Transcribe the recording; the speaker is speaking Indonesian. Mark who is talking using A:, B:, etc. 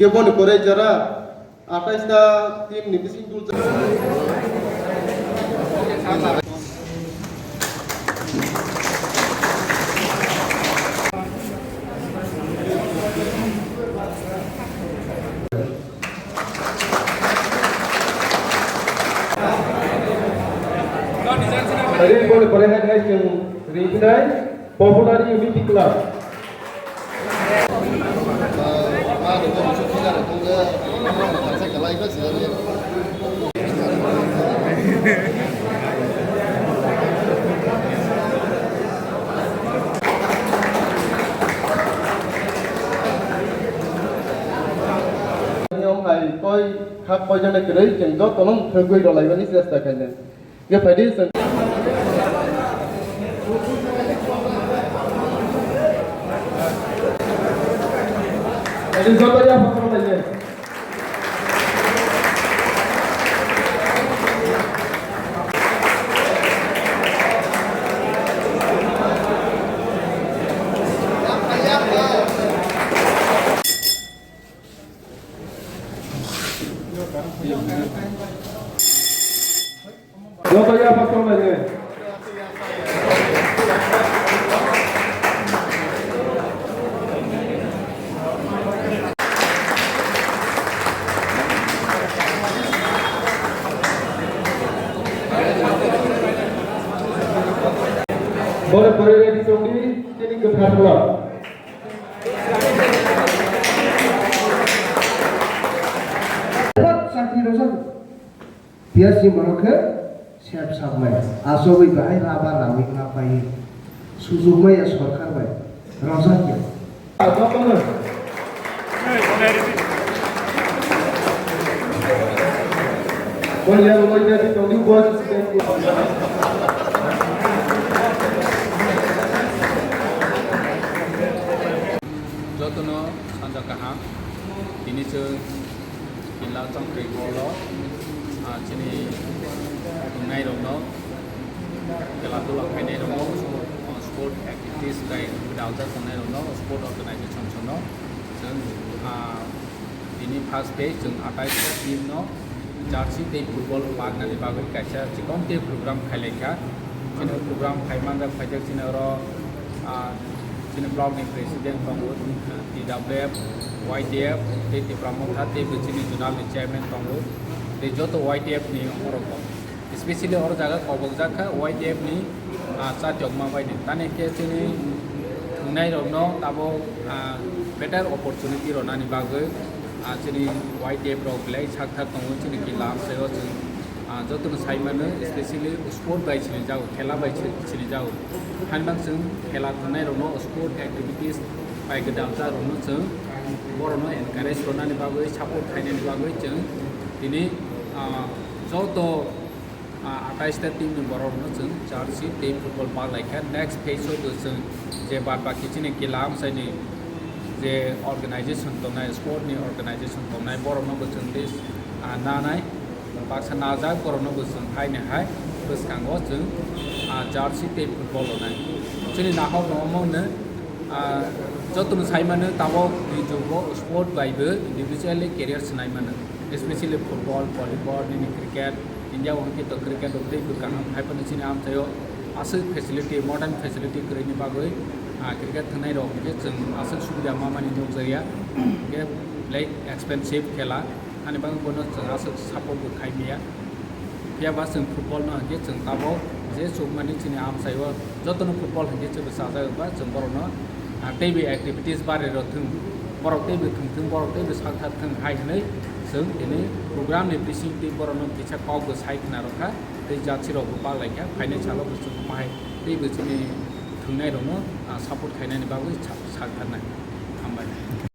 A: boni pore jara 28টা টিম নির্দেশিত Hari boleh perlihat yang Rinjai Popular Unity Club. Ông thầy tôi khắp coi cho này cái đấy chừng có tao nó thường quy rồi lại vẫn đi xe cái này cái phải đi sân Jadi contohnya apa namanya? Contohnya apa namanya? Boleh berada di sini ke Khulai. Sakti dosan. Biar si mereka siap sampai. Asobi bahai laba lami ngapai. Susumai ya sorkar baik. Rasanya. Apa mana? Boleh berada di sini buat
B: Jotono sanja kaham ini je killa cangkri bolo sini ngai rono kala tulang kene rono sport activities kai dauza ngai rono sport organization chono jeng ini first day jeng atai team no jersey day football park nani bagai kaisa cikon te program khaileka sini program khaimanda phajak sini ro sini blog ni presiden panggut TWF YTF te pramuka te sini jurnal ni chairman panggut te joto YTF ni orang especially orang jaga kobok jaga YTF ni saat jogma bai ni tane ke sini nai rono tabo better opportunity rona ni bagai sini YTF ro play sakta panggut sini kilam seyo joto saimane especially sport bai sini jauh khela bai sini jauh hanbang sing khela tunai rono sport activities bai gedam ja rono sing borono encourage rona ni bagai support khaine ni bagai jeng ini joto 28 টা team ni borono sing jersey team football park like next phase of the sing je bat baki chini kilam sai ni je organization tonai sport ni organization tonai borono bo sing this nanai paksa nazar borono bo sing hai ne hai bus kango sing jersey team football onai chini na haw no ne jotono saimane tabo ni jogo sport baibe individually career sinai mane especially football volleyball ni cricket India wong kita cricket dokte itu kan hai pan sini Amchaio asal facility modern facility kere ni bagoi cricket thanai ro ke jeng asal subida mamani dong jaya ke like expensive khela ani bang bono jeng asal support bu khai mia pia ba jeng football no ke jeng tabo je submani sini Amchaio jotono football ke je sa ja ba jeng borono tebe activities bare ro thung borok tebe thung borok tebe sakha thung hai nei sung ini program ni pising ti borono kicha kau go sai na rokha te jatsi ro pa laika financial lo bustu mai te bu chini thungnai ro no support khaina ni babu sakha na ambai